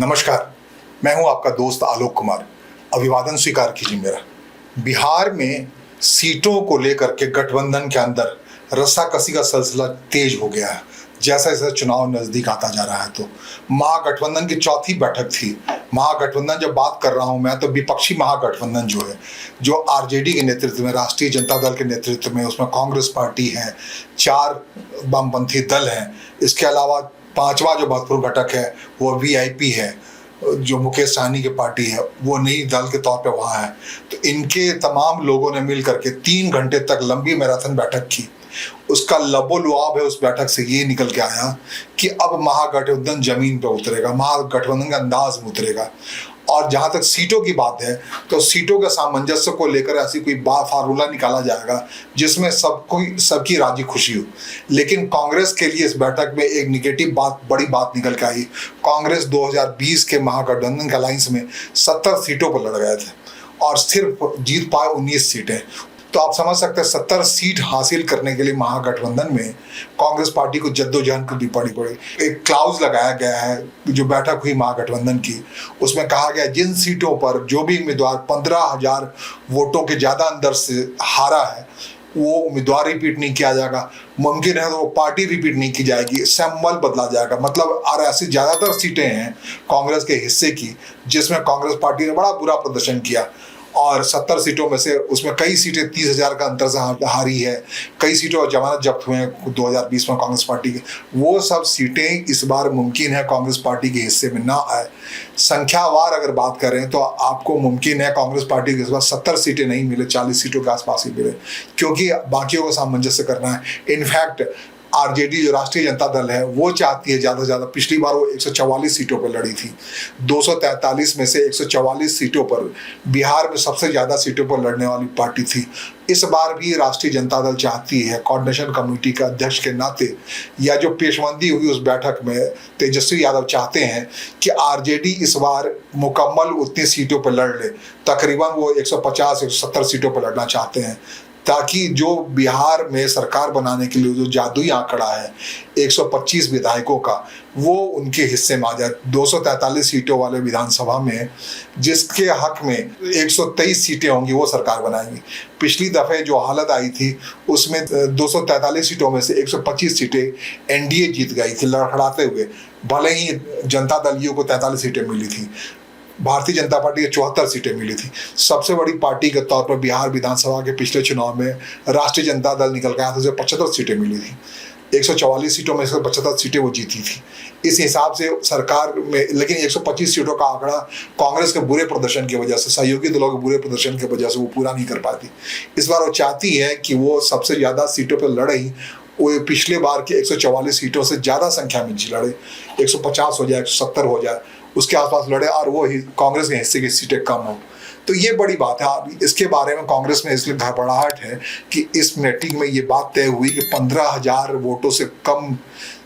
नमस्कार, मैं हूं आपका दोस्त आलोक कुमार। अभिवादन स्वीकार कीजिए मेरा। बिहार में सीटों को लेकर के गठबंधन के अंदर रस्साकसी का सिलसिला तेज हो गया है। जैसा जैसा चुनाव नजदीक आता जा रहा है तो महागठबंधन की चौथी बैठक थी। महागठबंधन जब बात कर रहा हूं मैं तो विपक्षी महागठबंधन जो है, जो आरजेडी के नेतृत्व में, राष्ट्रीय जनता दल के नेतृत्व में, उसमें कांग्रेस पार्टी है, 4 वामपंथी दल हैं, इसके अलावा पांचवा जो महत्वपूर्ण घटक है वो वीआईपी है, जो मुकेश सहनी की पार्टी है, वो नई दल के तौर पे वहाँ है। तो इनके तमाम लोगों ने मिल करके 3 घंटे तक लंबी मैराथन बैठक की। उसका लबोलुआब है, उस बैठक से ये निकल के आया कि अब महागठबंधन जमीन पे उतरेगा, महागठबंधन का अंदाज में उतरेगा। और जहां तक सीटों की बात है तो सीटों के सामंजस्य को लेकर ऐसी कोई फार्मूला निकाला जाएगा जिसमें सबकी राजी खुशी हो। लेकिन कांग्रेस के लिए इस बैठक में एक निगेटिव बात, बड़ी बात निकल के आई। कांग्रेस 2020 के महागठबंधन के अलायंस में 70 सीटों पर लड़ गए थे और सिर्फ जीत पाए 19 सीटें। तो आप समझ सकते हैं 70 सीट हासिल करने के लिए महागठबंधन में कांग्रेस पार्टी को जद्दोजहद करनी पड़ी। एक क्लाउज लगाया गया है जो बैठक हुई महागठबंधन की, उसमें कहा गया जिन सीटों पर जो भी उम्मीदवार 15,000 वोटों के ज्यादा अंदर से हारा है वो उम्मीदवार रिपीट नहीं किया जाएगा। मुमकिन है तो वो पार्टी रिपीट नहीं की जाएगी, सिंबल बदला जाएगा। मतलब और ऐसी ज्यादातर सीटें हैं कांग्रेस के हिस्से की जिसमें कांग्रेस पार्टी ने बड़ा बुरा प्रदर्शन किया और 70 सीटों में से उसमें कई सीटें 30,000 का अंतर से हारी है, कई सीटों और जमानत जब्त हुए हैं 2020 में कांग्रेस पार्टी के। वो सब सीटें इस बार मुमकिन है कांग्रेस पार्टी के हिस्से में ना आए। संख्यावार अगर बात करें तो आपको मुमकिन है कांग्रेस पार्टी के इस बार 70 सीटें नहीं मिले, 40 सीटों के आसपास ही मिले, क्योंकि बाकियों को सामंजस्य करना है। इनफैक्ट आरजेडी जो राष्ट्रीय जनता दल है वो चाहती है ज़्यादा से ज़्यादा। पिछली बार वो 144 सीटों पर लड़ी थी, 243 में से 144 सीटों पर बिहार में सबसे ज़्यादा सीटों पर लड़ने वाली पार्टी थी। इस बार भी राष्ट्रीय जनता दल चाहती है, कोऑर्डिनेशन कमेटी के अध्यक्ष के नाते या जो पेशबंदी हुई उस बैठक में तेजस्वी यादव चाहते हैं कि आरजेडी इस बार मुकम्मल उतनी सीटों पर लड़ ले। तकरीबन वो 150-170 सीटों पर लड़ना चाहते हैं ताकि जो बिहार में सरकार बनाने के लिए जो जादुई आंकड़ा है 125 विधायकों का, वो उनके हिस्से में आ जाए। 243 सीटों वाले विधानसभा में जिसके हक में 123 सीटें होंगी वो सरकार बनाएंगी। पिछली दफे जो हालत आई थी उसमें 243 सीटों में से 125 सीटें एनडीए जीत गई थी लड़खड़ाते हुए। भले ही जनता दलियों को 43 सीटें मिली थी, भारतीय जनता पार्टी को 74 सीटें मिली थी। सबसे बड़ी पार्टी के तौर पर बिहार विधानसभा के पिछले चुनाव में राष्ट्रीय जनता दल निकल गया था, उसे 75 सीटें मिली थी। 144 सीटों में से 75 सीटें वो जीती थी। इस हिसाब से सरकार में, लेकिन 125 सीटों का आंकड़ा कांग्रेस के बुरे प्रदर्शन की वजह से, सहयोगी दलों के बुरे प्रदर्शन की वजह से वो पूरा नहीं कर पाती। इस बार वो चाहती है कि वो सबसे ज़्यादा सीटों पर लड़े ही, वो पिछले बार के 144 सीटों से ज़्यादा संख्या में लड़े, 150 हो जाए, 170 हो जाए, उसके आसपास लड़े और वो कांग्रेस के हिस्से की सीटें कम हो। तो ये बड़ी बात है। इसके बारे में कांग्रेस में इसलिए घबराहट है कि इस मीटिंग में ये बात तय हुई कि 15,000 वोटों से कम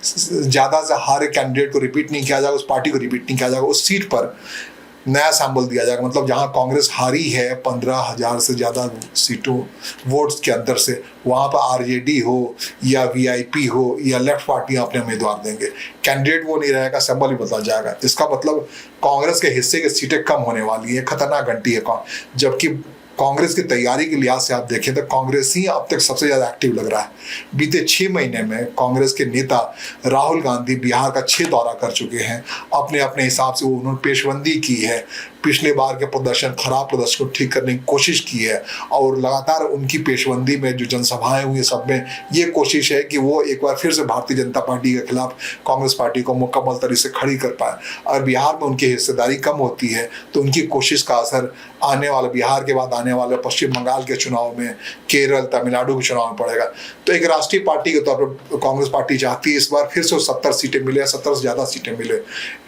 ज़्यादा से हारे कैंडिडेट को रिपीट नहीं किया जाएगा, उस पार्टी को रिपीट नहीं किया जाएगा, उस सीट पर नया सैंबल दिया जाएगा। मतलब जहां कांग्रेस हारी है 15,000 से ज़्यादा सीटों वोट्स के अंदर से, वहां पर आरजेडी हो या वीआईपी हो या लेफ्ट पार्टियां अपने उम्मीदवार देंगे। कैंडिडेट वो नहीं रहेगा, सैंबल ही बदला जाएगा। इसका मतलब कांग्रेस के हिस्से की सीटें कम होने वाली है। खतरनाक घंटी है। जबकि कांग्रेस की तैयारी के लिहाज से आप देखें तो कांग्रेस ही अब तक सबसे ज़्यादा एक्टिव लग रहा है। बीते 6 महीने में कांग्रेस के नेता राहुल गांधी बिहार का 6 दौरा कर चुके हैं। अपने अपने हिसाब से वो उन्होंने पेशबंदी की है, पिछले बार के खराब प्रदर्शन को ठीक करने की कोशिश की है और लगातार उनकी पेशबंदी में जो जनसभाएं हुई सब में ये कोशिश है कि वो एक बार फिर से भारतीय जनता पार्टी के खिलाफ कांग्रेस पार्टी को मुकम्मल तरीके से खड़ी कर पाए। और बिहार में उनकी हिस्सेदारी कम होती है तो उनकी कोशिश का असर आने वाले बिहार के बाद आने वाले पश्चिम बंगाल के चुनाव में, केरल, तमिलनाडु के चुनाव में पड़ेगा। तो एक राष्ट्रीय पार्टी के तौर पर कांग्रेस पार्टी चाहती है इस बार फिर से 70 सीटें मिले, 70 से ज़्यादा सीटें मिले,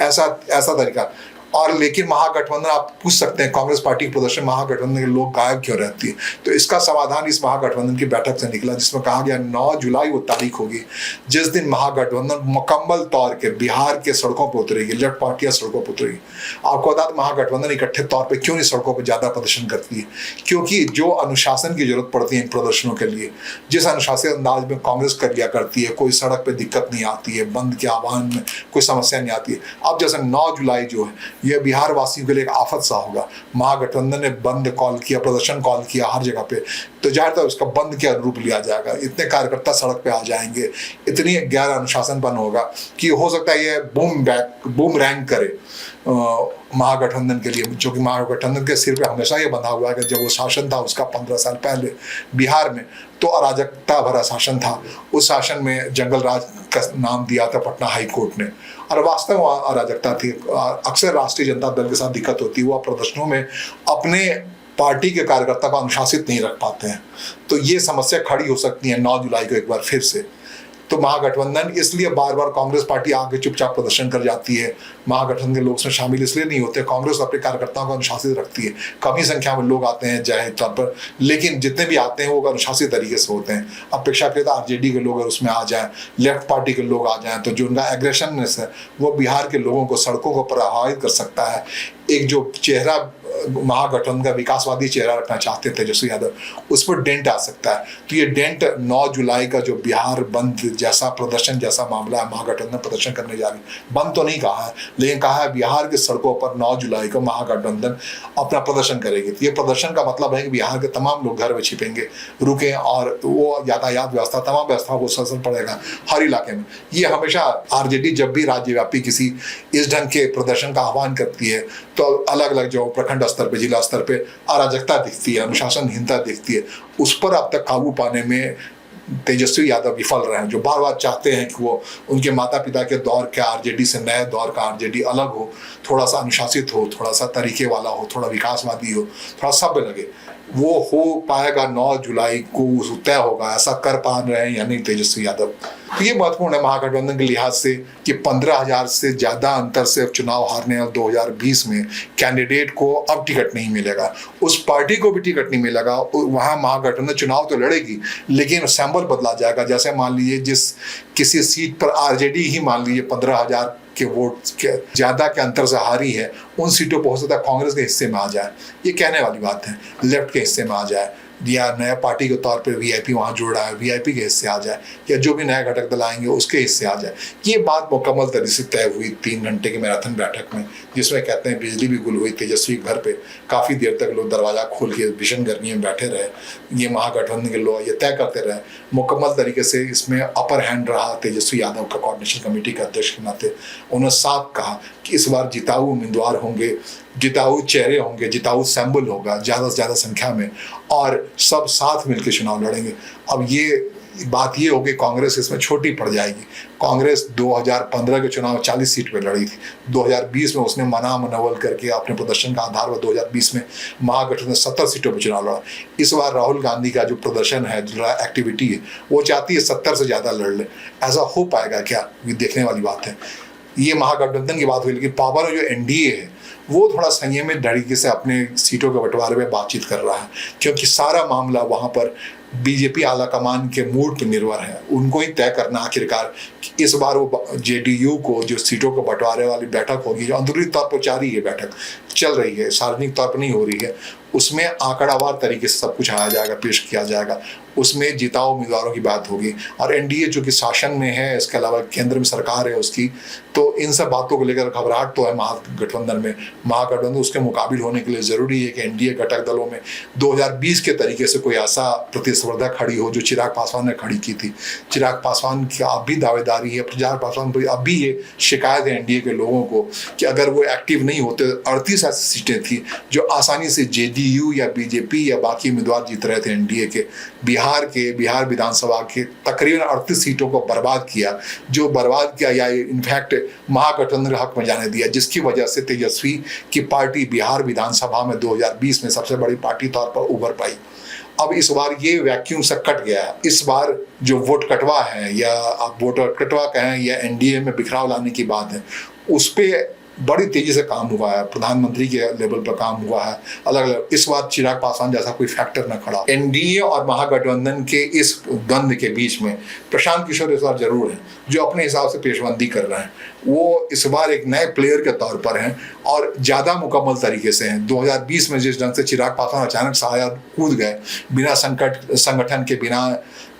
ऐसा तरीका। और लेकिन महागठबंधन, आप पूछ सकते हैं कांग्रेस पार्टी के प्रदर्शन महागठबंधन के लोग गायब क्यों रहती है, तो इसका समाधान इस महागठबंधन की बैठक से निकला, जिसमें कहा गया 9 जुलाई वो तारीख होगी जिस दिन महागठबंधन मुकम्मल तौर के बिहार के सड़कों पर उतरेगी, लेफ्ट पार्टियां सड़कों पर उतरेगी। आपको बता दें महागठबंधन इकट्ठे तौर पर क्यों नहीं सड़कों पर ज्यादा प्रदर्शन करती है, क्योंकि जो अनुशासन की जरूरत पड़ती है इन प्रदर्शनों के लिए, जिस अनुशासित अंदाज में कांग्रेस कर लिया करती है, कोई सड़क पे दिक्कत नहीं आती है, बंद के आह्वान में कोई समस्या नहीं आती है। अब जैसे 9 जुलाई जो है यह बिहार वासियों के लिए एक आफत सा होगा। महागठबंधन ने बंद कॉल किया, प्रदर्शन कॉल किया हर जगह पे, तो जाहिर था उसका बंद के अनुरूप लिया जाएगा। इतने कार्यकर्ता सड़क पे आ जाएंगे, इतनी गैर अनुशासनपन होगा कि हो सकता है ये बूम रैंक करे महागठबंधन के लिए, जो कि महागठबंधन के सिर पे हमेशा ये बंधा हुआ है कि जब वो शासन था उसका 15 साल पहले बिहार में, तो अराजकता भरा शासन था। उस शासन में जंगल राज का नाम दिया था पटना हाई कोर्ट ने, और वास्तव में अराजकता थी। अक्सर राष्ट्रीय जनता दल के साथ दिक्कत होती है, वो प्रदर्शनों में अपने पार्टी के कार्यकर्ता को अनुशासित नहीं रख पाते हैं, तो ये समस्या खड़ी हो सकती है 9 जुलाई को एक बार फिर से। तो महागठबंधन इसलिए बार बार कांग्रेस पार्टी आगे चुपचाप प्रदर्शन कर जाती है, महागठबंधन के लोग उसमें शामिल इसलिए नहीं होते, कांग्रेस अपने कार्यकर्ताओं को अनुशासित रखती है। कम ही संख्या में लोग आते हैं जाहिर तौर पर, लेकिन जितने भी आते हैं वो अनुशासित तरीके से होते हैं। अपेक्षाकृत आरजेडी के लोग अगर उसमें आ जाएं, लेफ्ट पार्टी के लोग आ जाएं, तो जो उनका एग्रेशननेस है वो बिहार के लोगों को सड़कों को प्रभावित कर सकता है। एक जो चेहरा महागठबंधन का विकासवादी चेहरा रखना चाहते थे तेजस्वी यादव, उस पर डेंट आ सकता है। तो ये डेंट 9 जुलाई का जो बिहार बंद जैसा प्रदर्शन जैसा मामला है, महागठबंधन प्रदर्शन करने जा रही है, बंद तो नहीं कहा है लेकिन कहा है बिहार के सड़कों पर 9 जुलाई को महागठबंधन अपना प्रदर्शन करेगी। तो ये प्रदर्शन का मतलब है कि बिहार के तमाम लोग घर में छिपेंगे, रुके, और वो यातायात व्यवस्था तमाम व्यवस्था को असर पड़ेगा हर इलाके में। ये हमेशा आरजेडी जब भी राज्यव्यापी किसी इस ढंग के प्रदर्शन का आह्वान करती है तो अलग अलग जो प्रखंड स्तर पे, जिला स्तर पे अराजकता दिखती है, अनुशासनहीनता दिखती है, उस पर अब तक काबू पाने में तेजस्वी यादव विफल रहे हैं, जो बार बार चाहते हैं कि वो उनके माता पिता के दौर के आरजेडी से नए दौर का आरजेडी अलग हो, थोड़ा सा अनुशासित हो, थोड़ा सा तरीके वाला हो, थोड़ा विकासवादी हो, थोड़ा सभ्य लगे। वो हो पाएगा 9 जुलाई को तय होगा, ऐसा कर पा रहे हैं या नहीं तेजस्वी यादव। तो ये महत्वपूर्ण है महागठबंधन के लिहाज से कि 15,000 से ज्यादा अंतर से चुनाव हारने और 2020 में कैंडिडेट को अब टिकट नहीं मिलेगा, उस पार्टी को भी टिकट नहीं मिलेगा। वहां महागठबंधन चुनाव तो लड़ेगी लेकिन सैंपल बदला जाएगा। जैसे मान लीजिए जिस किसी सीट पर आरजेडी ही मान लीजिए 15,000 के वोट के ज्यादा के अंतर से हारी है, उन सीटों पर हो सकता है कांग्रेस के हिस्से में आ जाए, ये कहने वाली बात है, लेफ्ट के हिस्से में आ जाए, या नया पार्टी के तौर पे वीआईपी वहाँ जुड़ रहा है, वीआईपी के हिस्से आ जाए, या जो भी नया घटक दल आएंगे उसके हिस्से आ जाए। ये बात मुकम्मल तरीके से तय हुई 3 घंटे की मैराथन बैठक में, जिसमें कहते हैं बिजली भी गुल हुई तेजस्वी घर पे, काफ़ी देर तक लोग दरवाजा खोल के भीषण गर्मी में बैठे रहे। ये महागठबंधन के लोग ये तय करते रहे। मुकम्मल तरीके से इसमें अपर हैंड रहा तेजस्वी यादव का, कोऑर्डिनेशन कमेटी के अध्यक्ष के नाते उन्होंने साफ कहा कि इस बार जिताऊ उम्मीदवार होंगे, जिताऊ चेहरे होंगे, जिताऊ सैंबल होगा ज़्यादा से ज़्यादा संख्या में, और सब साथ मिलकर चुनाव लड़ेंगे। अब ये बात ये होगी कांग्रेस इसमें छोटी पड़ जाएगी। कांग्रेस 2015 के चुनाव 40 सीट पे लड़ी थी, 2020 में उसने मना मनवल करके अपने प्रदर्शन का आधार पर 2020 में महागठबंधन 70 सीटों पर चुनाव लड़ा। इस बार राहुल गांधी का जो प्रदर्शन है, जो एक्टिविटी है, वो चाहती है 70 से ज़्यादा लड़ ले। ऐसा हो पाएगा क्या, ये देखने वाली बात है। ये महागठबंधन की बात हुई, लेकिन पावर जो एनडीए है वो थोड़ा संयमित तरीके से अपने सीटों के बंटवारे में बातचीत कर रहा है, क्योंकि सारा मामला वहाँ पर बीजेपी आला कमान के मूड पर निर्भर है। उनको ही तय करना आखिरकार कि इस बार वो जेडीयू को जो सीटों को बंटवारे वाली बैठक होगी, जो अंदरूनी तौर पर जारी है, बैठक चल रही है, सार्वजनिक तौर पर नहीं हो रही है, उसमें आंकड़ावार तरीके से सब कुछ आया जाएगा, पेश किया जाएगा। उसमें जिताऊ उम्मीदवारों की बात होगी। और एनडीए जो कि शासन में है, इसके अलावा केंद्र में सरकार है उसकी, तो इन सब बातों को लेकर घबराहट तो है महागठबंधन में। महागठबंधन उसके मुकाबिल होने के लिए ज़रूरी है कि एनडीए घटक दलों में 2020 के तरीके से कोई ऐसा प्रतिस्पर्धा खड़ी हो जो चिराग पासवान ने खड़ी की थी। चिराग पासवान की अब भी दावेदारी है, चिराग पासवान पर अब भी ये शिकायत है एनडीए के लोगों को कि अगर वो एक्टिव नहीं होते, 38 ऐसी सीटें थी जो आसानी से जेडीयू या बीजेपी या बाकी उम्मीदवार जीत रहे थे एनडीए के। बिहार विधानसभा के तकरीबन 38 सीटों को बर्बाद किया, जो बर्बाद किया या इनफैक्ट महागठबंधन के हक में जाने दिया, जिसकी वजह से तेजस्वी की पार्टी बिहार विधानसभा में 2020 में सबसे बड़ी पार्टी तौर पर उभर पाई। अब इस बार ये वैक्यूम से कट गया है। इस बार जो वोट कटवा है, या आप वोट कटवा कहें या एनडीए में बिखराव लाने की बात है, उस पे बड़ी तेजी से काम हुआ है, प्रधानमंत्री के लेवल पर काम हुआ है, अलग अलग। इस बार चिराग पासवान जैसा कोई फैक्टर न खड़ा। एनडीए और महागठबंधन के इस द्वंद्व के बीच में प्रशांत किशोर इस बार जरूर है, जो अपने हिसाब से पेशबंदी कर रहे हैं। वो इस बार एक नए प्लेयर के तौर पर हैं और ज़्यादा मुकम्मल तरीके से हैं। 2020 में जिस ढंग से चिराग पासवान अचानक से आया, कूद गए बिना संगठन के, बिना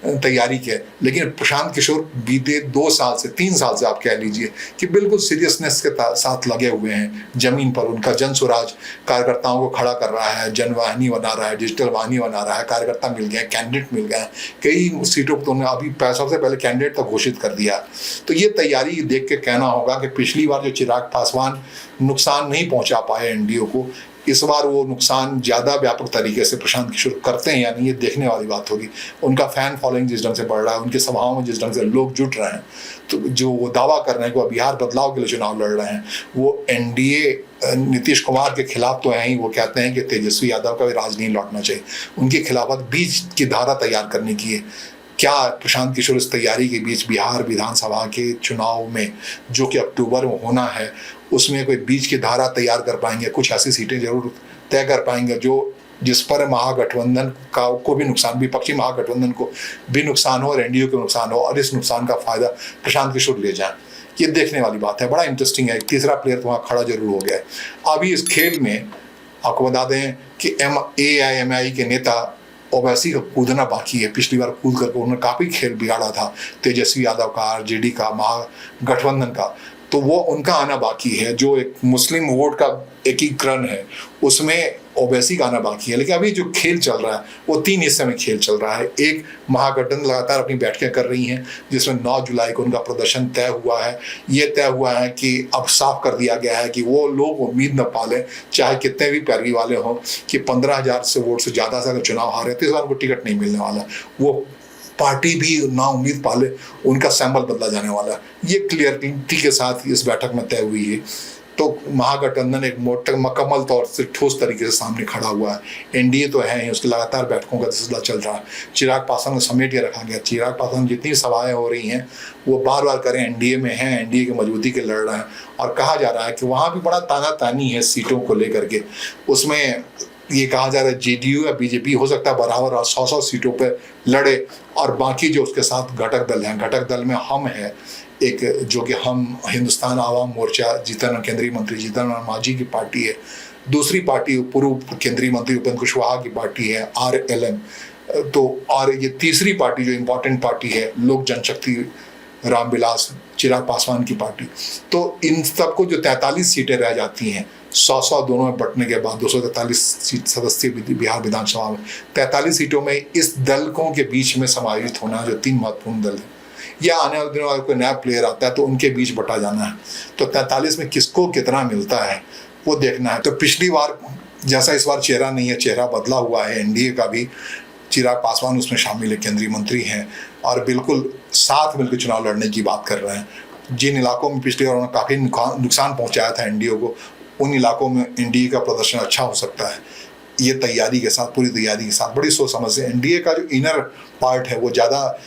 तैयारी के, लेकिन प्रशांत किशोर बीते 2 साल से 3 साल से आप कह लीजिए कि बिल्कुल सीरियसनेस के साथ लगे हुए हैं जमीन पर। उनका जन स्वराज कार्यकर्ताओं को खड़ा कर रहा है, जनवाहिनी बना रहा है, डिजिटल वाहिनी बना रहा है, कार्यकर्ता मिल गए, कैंडिडेट मिल गए, कई सीटों पर तो उन्होंने अभी सबसे पहले कैंडिडेट तक घोषित कर दिया। तो ये तैयारी देख के कहना होगा कि पिछली बार जो चिराग पासवान नुकसान नहीं पहुंचा पाए एनडीए को, इस बार वो नुकसान ज़्यादा व्यापक तरीके से प्रशांत किशोर करते हैं या नहीं, ये देखने वाली बात होगी। उनका फैन फॉलोइंग जिस ढंग से बढ़ रहा है, उनकी सभाओं में जिस ढंग से लोग जुट रहे हैं, तो जो वो दावा कर रहे हैं कि वो बिहार बदलाव के लिए चुनाव लड़ रहे हैं, वो एनडीए नीतीश कुमार के खिलाफ तो हैं ही। वो कहते हैं कि तेजस्वी यादव का भी राज नहीं लौटना चाहिए, उनके खिलाफत बीच की धारा तैयार करने की है। क्या प्रशांत किशोर इस तैयारी के बीच बिहार विधानसभा के चुनाव में, जो कि अक्टूबर में होना है, उसमें कोई बीच की धारा तैयार कर पाएंगे? कुछ ऐसी सीटें जरूर तय कर पाएंगे जिस पर महागठबंधन को भी नुकसान, विपक्षी महागठबंधन को भी नुकसान हो और एनडीए को नुकसान हो, और इस नुकसान का फायदा प्रशांत किशोर ले जाएं। ये देखने वाली बात है, बड़ा इंटरेस्टिंग है। तीसरा प्लेयर तो वहाँ खड़ा जरूर हो गया है। अभी इस खेल में आपको बता दें कि एआईएमआई के नेता ओवैसी का कूदना बाकी है। पिछली बार कूद करके उन्होंने काफ़ी खेल बिगाड़ा था तेजस्वी यादव का, आरजेडी का, महागठबंधन का, तो वो उनका आना बाकी है। जो एक मुस्लिम वोट का एकीकरण है उसमें ओवैसी का आना बाकी है। लेकिन अभी जो खेल चल रहा है वो 3 हिस्से में खेल चल रहा है। एक, महागठबंधन लगातार अपनी बैठकें कर रही हैं, जिसमें 9 जुलाई को उनका प्रदर्शन तय हुआ है। ये तय हुआ है कि अब साफ कर दिया गया है कि वो लोग उम्मीद न पालें, चाहे कितने भी पैरवी वाले हों, कि 15,000 से वोट से ज़्यादा से अगर चुनाव हारे तो इस बार उनको टिकट नहीं मिलने वाला। वो पार्टी भी ना उम्मीद पाले, उनका सैंपल बदला जाने वाला है। ये क्लियरिटी के साथ इस बैठक में तय हुई है। तो महागठबंधन एक मुकम्मल तौर से ठोस तरीके से सामने खड़ा हुआ है। एनडीए तो है ही, उसकी लगातार बैठकों का सिलसिला चल रहा है। चिराग पासवान को समेट के रखा गया। चिराग पासवान जितनी सभाएं हो रही हैं वो बार बार करें, एनडीए में हैं, एनडीए की मजबूती के लड़ रहे हैं, और कहा जा रहा है कि वहाँ भी बड़ा तानातानी है सीटों को लेकर के। उसमें ये कहा जा रहा है जेडीयू या बीजेपी हो सकता है बराबर और 100 सीटों पर लड़े, और बाकी जो उसके साथ घटक दल हैं, घटक दल में हम है एक, जो कि हम हिंदुस्तान आवाम मोर्चा, केंद्रीय मंत्री जीतन मांझी की पार्टी है। दूसरी पार्टी पूर्व केंद्रीय मंत्री उपेंद्र कुशवाहा की पार्टी है, आरएलएम। तो और ये तीसरी पार्टी जो इम्पोर्टेंट पार्टी है, लोक जनशक्ति रामविलास चिराग पासवान की पार्टी। तो इन सबको जो 43 सीटें रह जाती हैं, 100 दोनों में बंटने के बाद 243 सीट सदस्य बिहार विधानसभा में, 43 सीटों में इस दलों के बीच में समायोजित होना, जो 3 महत्वपूर्ण दल हैं, या आने वाले दिनों अगर कोई नया प्लेयर आता है तो उनके बीच बटा जाना है। तो 43 में किसको कितना मिलता है वो देखना है। तो पिछली बार जैसा इस बार चेहरा नहीं है, चेहरा बदला हुआ है। एनडीए का भी चिराग पासवान उसमें शामिल है, केंद्रीय मंत्री हैं, और बिल्कुल साथ मिलकर चुनाव लड़ने की बात कर रहे हैं। जिन इलाकों में पिछली बार उन्होंने काफ़ी नुकसान पहुँचाया था एनडीए को, उन इलाकों में एनडीए का प्रदर्शन अच्छा हो सकता है। ये तैयारी के साथ, पूरी तैयारी के साथ, बड़ी सोच समझ से एनडीए का जो इनर पार्ट है वो ज़्यादा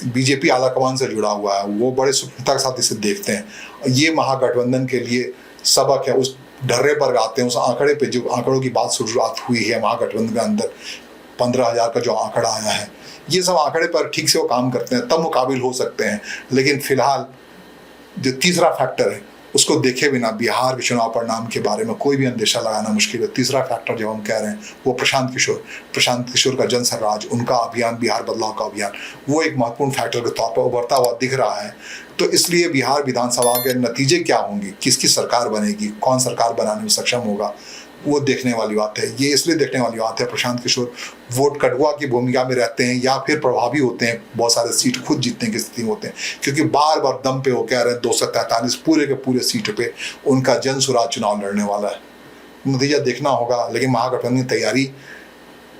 बीजेपी आलाकमान से जुड़ा हुआ है, वो बड़े सूक्ष्मता के साथ इसे देखते हैं। ये महागठबंधन के लिए सबक है। उस ढर्रे पर आते हैं, उस आंकड़े पे, जो आंकड़ों की बात शुरुआत हुई है महागठबंधन के अंदर, 15,000 का जो आंकड़ा आया है, ये सब आंकड़े पर ठीक से वो काम करते हैं, तब मुकाबिल हो सकते हैं। लेकिन फिलहाल जो तीसरा फैक्टर है उसको देखे बिना बिहार के चुनाव परिणाम के बारे में कोई भी अंदेशा लगाना मुश्किल है। तीसरा फैक्टर जो हम कह रहे हैं वो प्रशांत किशोर का जन स्वराज, उनका अभियान, बिहार बदलाव का अभियान, वो एक महत्वपूर्ण फैक्टर के तौर पर उभरता हुआ दिख रहा है। तो इसलिए बिहार विधानसभा के नतीजे क्या होंगे, किसकी सरकार बनेगी, कौन सरकार बनाने में सक्षम होगा, वो देखने वाली बात है। ये इसलिए देखने वाली बात है, प्रशांत किशोर वोट कटुआ की भूमिका में रहते हैं या फिर प्रभावी होते हैं, बहुत सारे सीट खुद जीतने की स्थिति में होते हैं, क्योंकि बार बार दम पे वो कह रहे हैं 243 पूरे के पूरे सीट पे उनका जन स्वराज चुनाव लड़ने वाला है। नतीजा देखना होगा। लेकिन महागठबंधन की तैयारी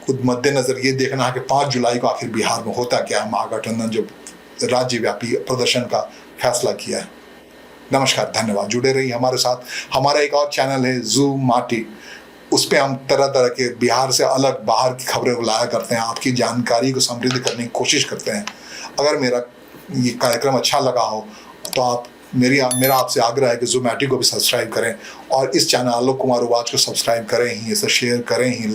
खुद मद्देनजर ये देखना है कि 5 जुलाई को आखिर बिहार में होता क्या है। महागठबंधन जो राज्यव्यापी प्रदर्शन का फैसला किया है। नमस्कार, धन्यवाद। जुड़े रहिए हमारे साथ। हमारा एक और चैनल है जूम माटी, उस पर हम तरह तरह के बिहार से अलग बाहर की खबरें लाया करते हैं, आपकी जानकारी को समृद्ध करने की कोशिश करते हैं। अगर मेरा ये कार्यक्रम अच्छा लगा हो तो आप मेरा आपसे आग्रह है कि ज़ोमैटिक को भी सब्सक्राइब करें और इस चैनल आलोक कुमार उवाच को सब्सक्राइब करें ही, इसे शेयर करें ही,